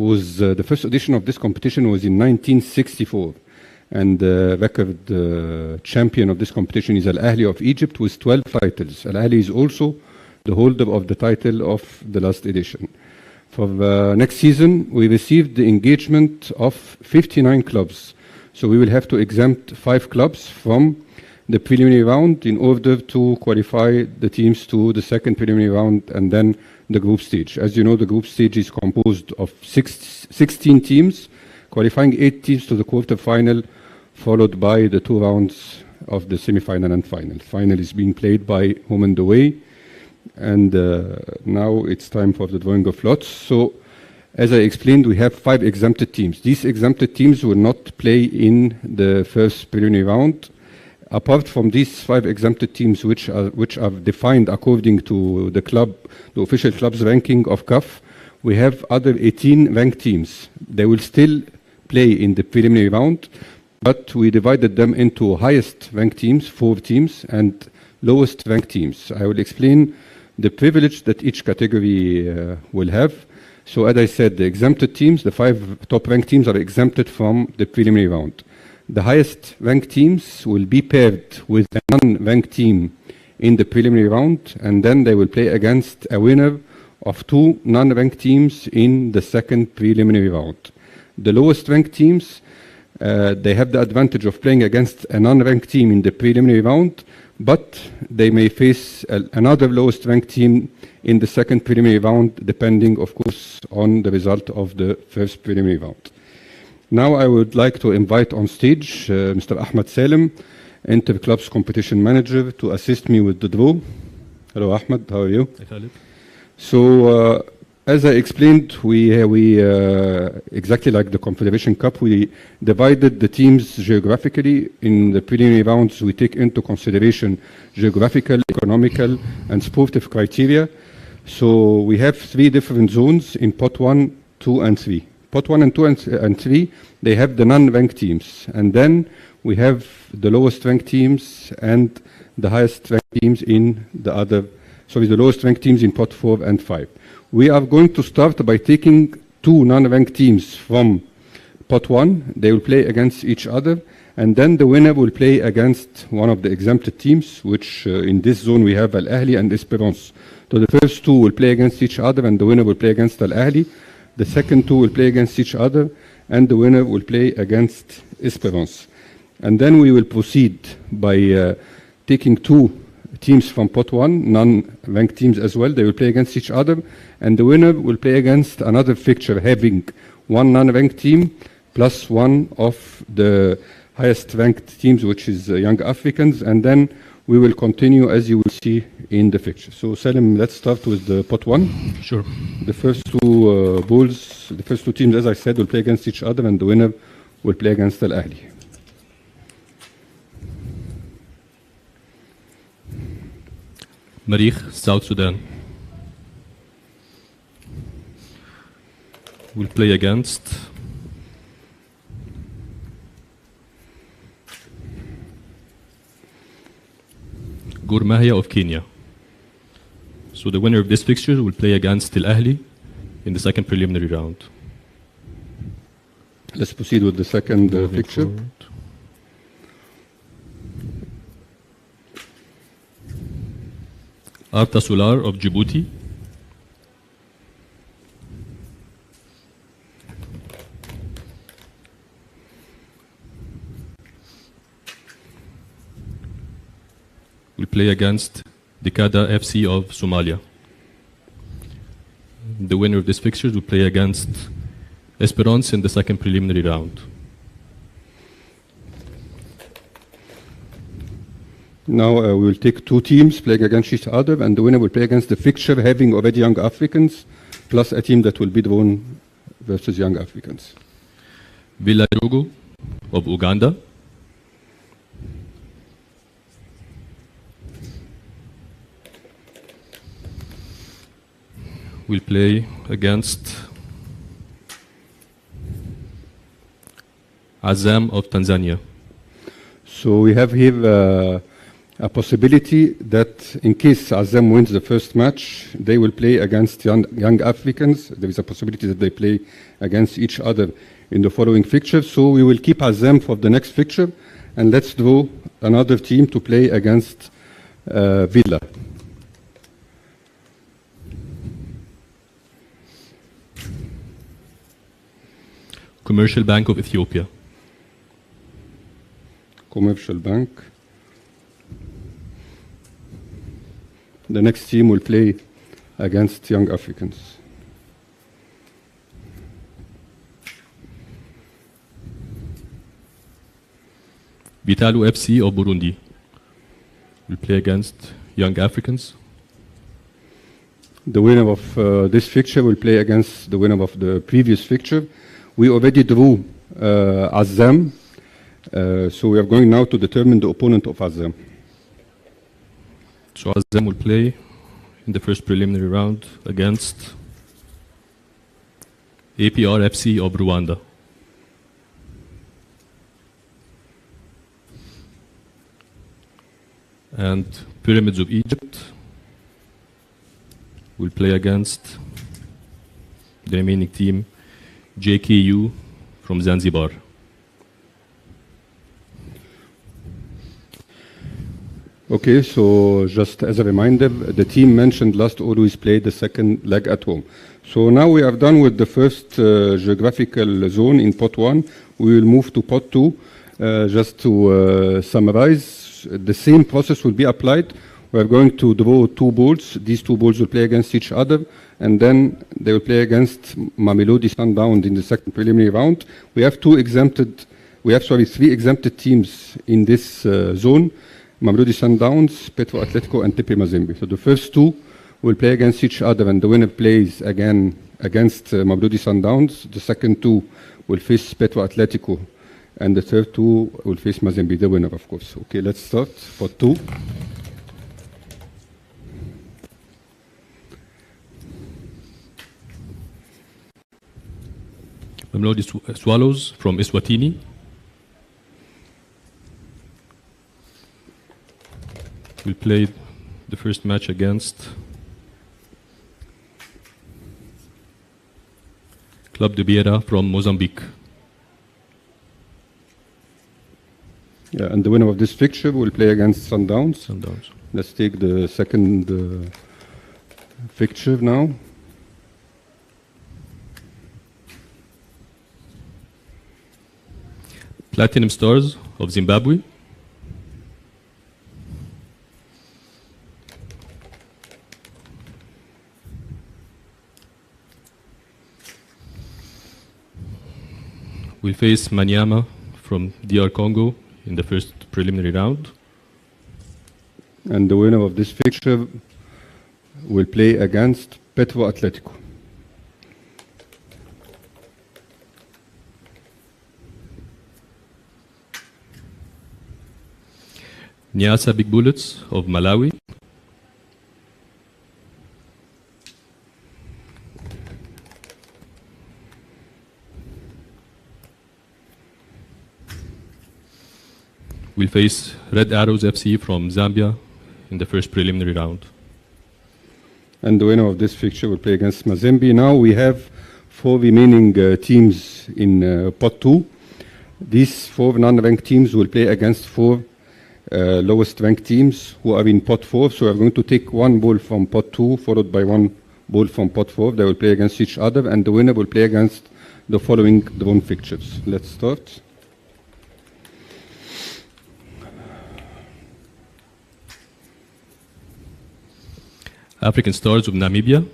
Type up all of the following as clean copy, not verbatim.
was the first edition of this competition was in 1964. And the record champion of this competition is Al Ahly of Egypt with 12 titles. Al Ahly is also the holder of the title of the last edition. For the next season, we received the engagement of 59 clubs. So we will have to exempt 5 clubs from the preliminary round in order to qualify the teams to the second preliminary round and then the group stage. As you know, the group stage is composed of 16 teams, qualifying 8 teams to the quarterfinal, followed by the 2 rounds of the semi-final and final. Final is being played by home and away. And now it's time for the drawing of lots. So, as I explained, we have 5 exempted teams. These exempted teams will not play in the first preliminary round. Apart from these 5 exempted teams, which are defined according to the official club's ranking of CAF, we have other 18 ranked teams. They will still play in the preliminary round, but we divided them into highest ranked teams, 4 teams, and lowest ranked teams. I will explain the privilege that each category will have. So as I said, the exempted teams, the 5 top ranked teams are exempted from the preliminary round. The highest ranked teams will be paired with a non-ranked team in the preliminary round, and then they will play against a winner of 2 non-ranked teams in the second preliminary round. The lowest ranked teams, they have the advantage of playing against a non-ranked team in the preliminary round, but they may face another lowest ranked team in the second preliminary round, depending, of course, on the result of the first preliminary round. Now I would like to invite on stage Mr. Ahmed Salem, Inter-Clubs Competition Manager, to assist me with the draw. Hello, Ahmed. How are you? Hi, Khalid. So, as I explained, we exactly like the Confederation Cup, we divided the teams geographically. In the preliminary rounds, we take into consideration geographical, economical, and sportive criteria. So we have 3 different zones in pot 1, 2, and 3. Pot 1 and 2 and 3, they have the non-ranked teams. And then we have the lowest ranked teams and the highest ranked teams in the other, sorry, the lowest ranked teams in pot 4 and 5. We are going to start by taking 2 non-ranked teams from pot 1. They will play against each other, and then the winner will play against one of the exempted teams, which in this zone we have Al Ahly and Esperance. So the first 2 will play against each other, and the winner will play against Al Ahly. The second 2 will play against each other, and the winner will play against Esperance. And then we will proceed by taking 2 teams from pot 1, non-ranked teams as well. They will play against each other, and the winner will play against another fixture having 1 non-ranked team plus 1 of the highest ranked teams, which is Young Africans, and then we will continue as you will see in the fixture. So Salim, let's start with the pot 1. Sure. The first 2 balls, the first 2 teams, as I said, will play against each other, and the winner will play against Al Ahly. Marikh, South Sudan. Will play against Gor Mahia of Kenya. So the winner of this fixture will play against Al Ahly in the second preliminary round. Let's proceed with the second fixture. Forward. Arta Solar of Djibouti. Will play against Dekada FC of Somalia. The winner of this fixture will play against Esperance in the second preliminary round. Now we will take 2 teams playing against each other, and the winner will play against the fixture having already Young Africans, plus a team that will be drawn versus Young Africans. Villa Rogo of Uganda. Will play against Azam of Tanzania. So we have here a possibility that in case Azam wins the first match, they will play against young Africans. There is a possibility that they play against each other in the following fixture. So we will keep Azam for the next fixture, and let's draw another team to play against Villa. Commercial Bank of Ethiopia. Commercial Bank. The next team will play against Young Africans. Vitalu FC of Burundi will play against Young Africans. The winner of this fixture will play against the winner of the previous fixture. We already drew Azam, so we are going now to determine the opponent of Azam. So Azam will play in the first preliminary round against APR FC of Rwanda. And Pyramids of Egypt will play against the remaining team, JKU from Zanzibar. Okay, so just as a reminder, the team mentioned last always played the second leg at home. So now we are done with the first geographical zone in pot 1. We will move to pot 2. Just to summarize, the same process will be applied. We are going to draw two balls. These two balls will play against each other, and then they will play against Mamelodi Sundowns in the second preliminary round. We have three exempted teams in this zone: Mamelodi Sundowns, Petro Atletico, and TP Mazembe. So the first two will play against each other, and the winner plays again against Mamelodi Sundowns. The second two will face Petro Atletico, and the third two will face Mazembe, the winner, of course. Okay, let's start. Pot 2. Mamelodi Swallows from Eswatini will play the first match against Club de Beira from Mozambique. Yeah, and the winner of this fixture will play against Sundowns. Sundowns. Let's take the second fixture now. Platinum Stars of Zimbabwe will face Maniama from DR Congo in the first preliminary round. And the winner of this fixture will play against Petro Atletico. Nyasa Big Bullets of Malawi will face Red Arrows FC from Zambia in the first preliminary round. And the winner of this fixture will play against Mazembe. Now we have 4 remaining teams in pot 2. These 4 non-ranked teams will play against 4 lowest ranked teams who are in pot 4. So we're going to take 1 ball from pot 2 followed by 1 ball from pot 4. They will play against each other, and the winner will play against the following drawn fixtures. Let's start. African Stars of Namibia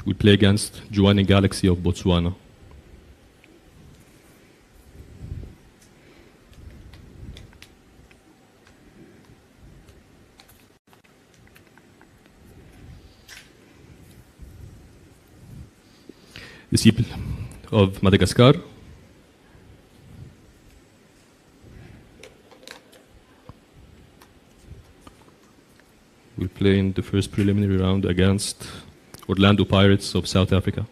will play against Jwaneng Galaxy of Botswana. The People of Madagascar will play in the first preliminary round against Orlando Pirates of South Africa.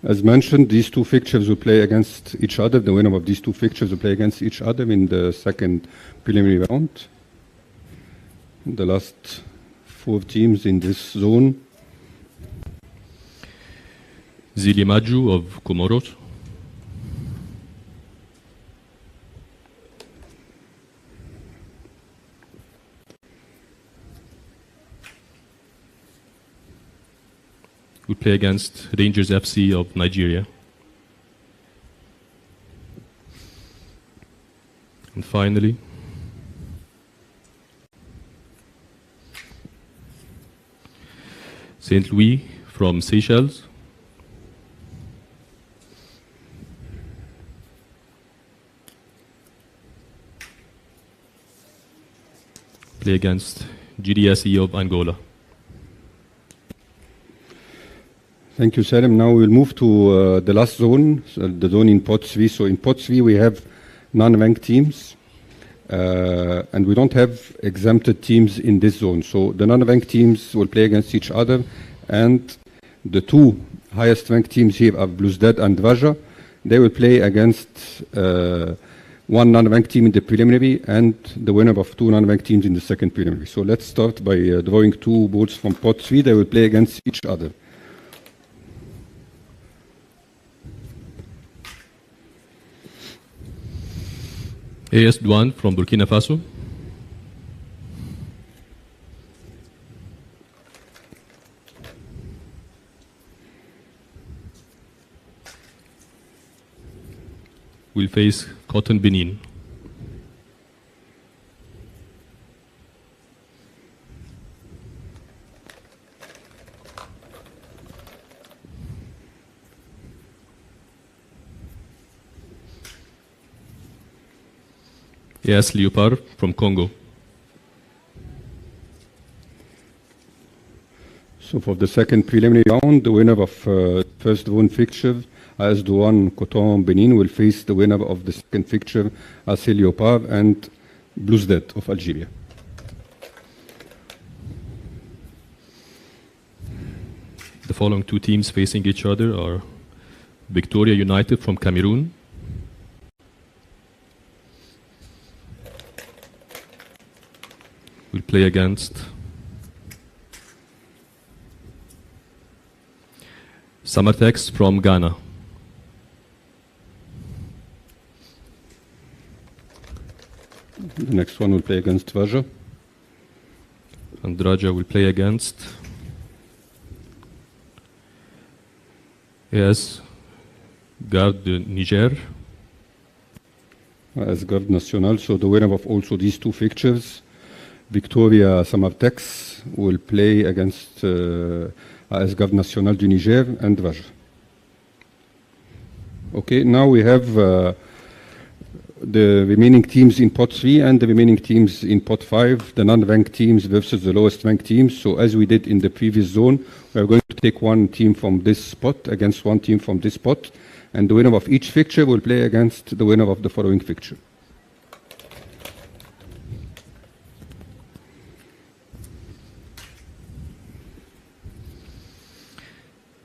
As mentioned, these two fixtures will play against each other. The winner of these two fixtures will play against each other in the second preliminary round. The last four teams in this zone. Zilimaju of Comoros. We play against Rangers FC of Nigeria. And finally, St. Louis from Seychelles. Play against GDSE of Angola. Thank you, Salim. Now we'll move to the last zone, so the zone in Pot 3. So in Pot 3, we have non-ranked teams, and we don't have exempted teams in this zone. So the non-ranked teams will play against each other, and the two highest ranked teams here are Bluesdead and Raja. They will play against one non-ranked team in the preliminary and the winner of two non-ranked teams in the second preliminary. So let's start by drawing two boats from Pot 3. They will play against each other. AS Douane from Burkina Faso. Will face Cotton Benin. Yes, Leopard from Congo. So for the second preliminary round, the winner of first zone fixture, AS Douane Coton Benin, will face the winner of the second fixture, AS Leopard and Bluesdead of Algeria. The following two teams facing each other are Victoria United from Cameroon, will play against Samartex from Ghana. The next one will play against Raja. And Raja will play against AS Garde de Niger. As Garde Nationale, so the winner of also these two fixtures, Victoria Samartex, will play against AS Garde Nationale du Niger and Raja. Okay, now we have the remaining teams in Pot 3 and the remaining teams in Pot 5, the non-ranked teams versus the lowest ranked teams. So as we did in the previous zone, we are going to take one team from this spot against one team from this spot, and the winner of each fixture will play against the winner of the following fixture.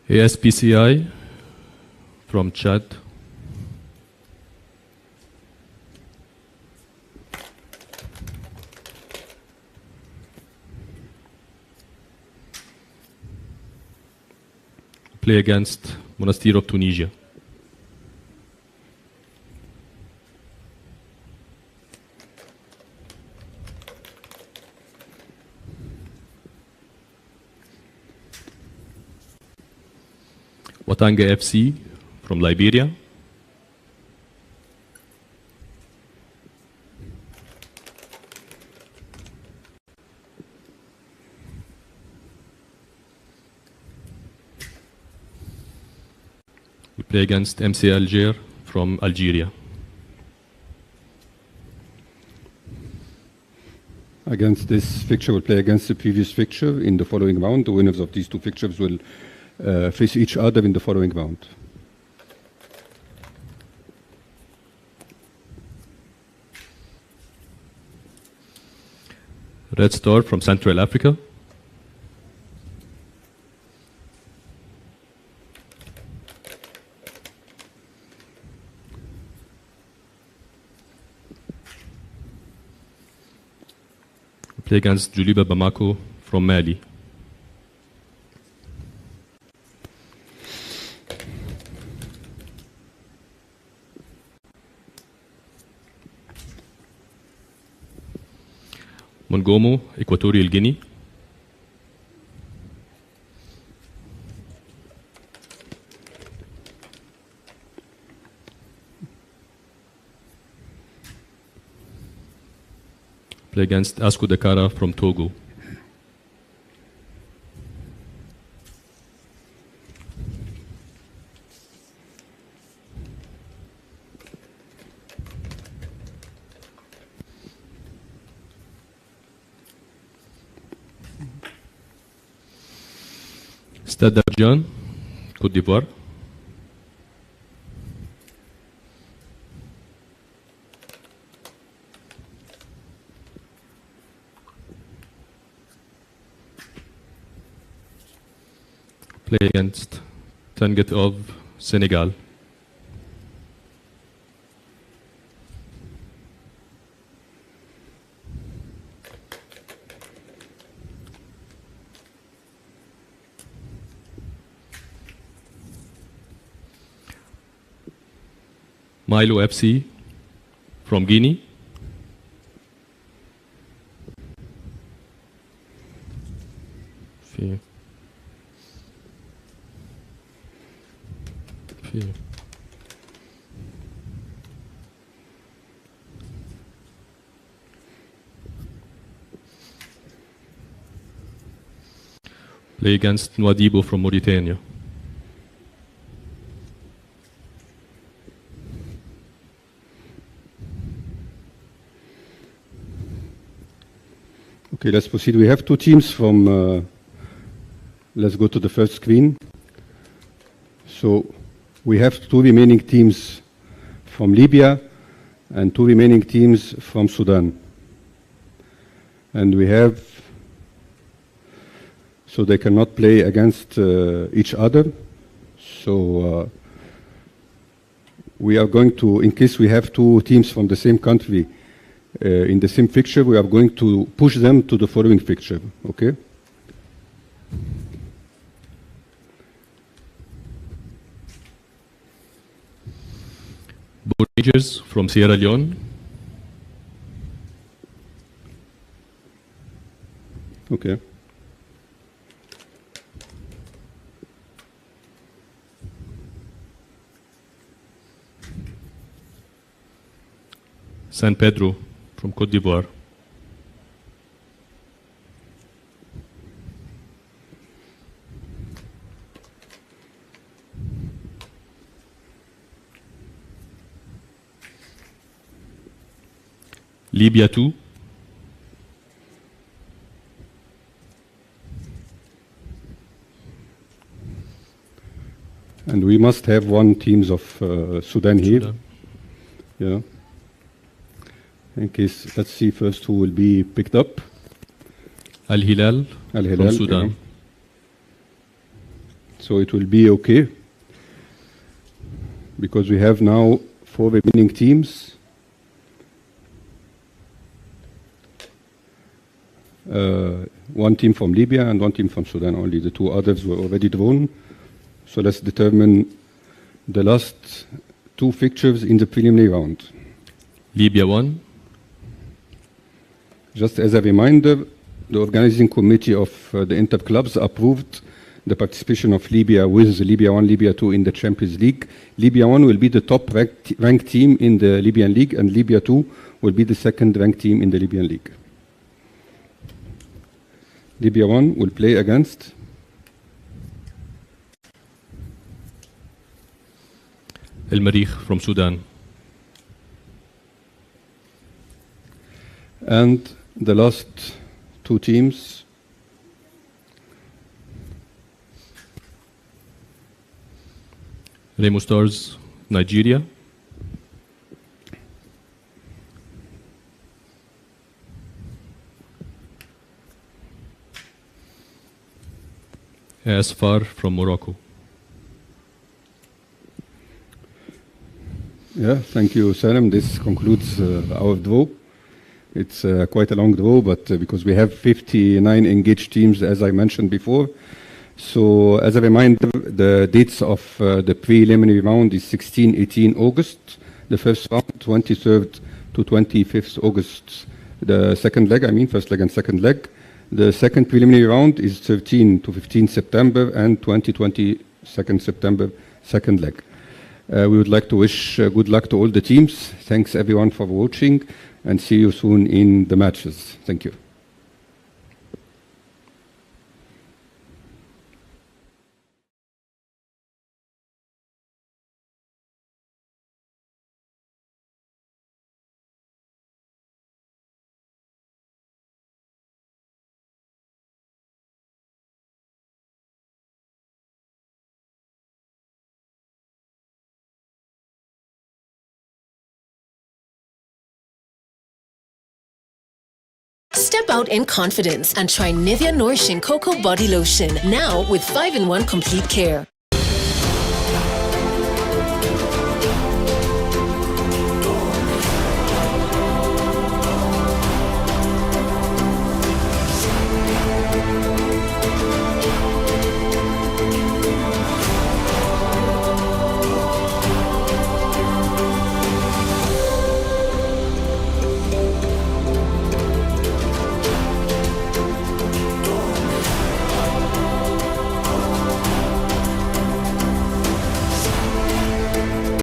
ASPCI from Chad. Play against Monastir of Tunisia. Watanga FC from Liberia. We play against MC Alger from Algeria. Against this fixture will play against the previous fixture in the following round. The winners of these two fixtures will face each other in the following round. Red Star from Central Africa. Play against Juliba Bamako from Mali. Mongomo, Equatorial Guinea. Play against Asco Dakara from Togo. Stade d'Abidjan, Côte d'Ivoire. Play against Tanguy of Senegal. Milo FC from Guinea. Fi. Play against Nouadhibou from Mauritania. Okay, let's proceed. We have two teams from, let's go to the first screen. So we have two remaining teams from Libya and two remaining teams from Sudan. And we have, so they cannot play against each other. So we are going to, in case we have two teams from the same country in the same fixture, we are going to push them to the following fixture, okay? Both Rangers from Sierra Leone. Okay. San Pedro from Côte d'Ivoire. Libya 2. And we must have one teams of Sudan here. Sudan. Yeah. In case, let's see first who will be picked up. Al Hilal from Sudan. Yeah. So it will be okay. Because we have now 4 remaining teams. One team from Libya and one team from Sudan only. The 2 others were already drawn. So let's determine the last 2 fixtures in the preliminary round. Libya 1. Just as a reminder, the organizing committee of the inter-clubs approved the participation of Libya with Libya 1, Libya 2 in the Champions League. Libya 1 will be the top ranked team in the Libyan League, and Libya 2 will be the second ranked team in the Libyan League. Libya 1 will play against El Marikh from Sudan. And the last 2 teams, Remo Stars, Nigeria. Asfar from Morocco. Yeah, thank you, Salam. This concludes our draw. It's quite a long draw, but because we have 59 engaged teams, as I mentioned before. So as a reminder, the dates of the preliminary round is 16, 18 August, the first round, 23rd to 25th August, the second leg, first leg and second leg. The second preliminary round is 13 to 15 September and 22nd September, second leg. We would like to wish good luck to all the teams. Thanks everyone for watching, and see you soon in the matches. Thank you. Step out in confidence and try Nivea Nourishing Cocoa Body Lotion, now with 5-in-1 Complete Care.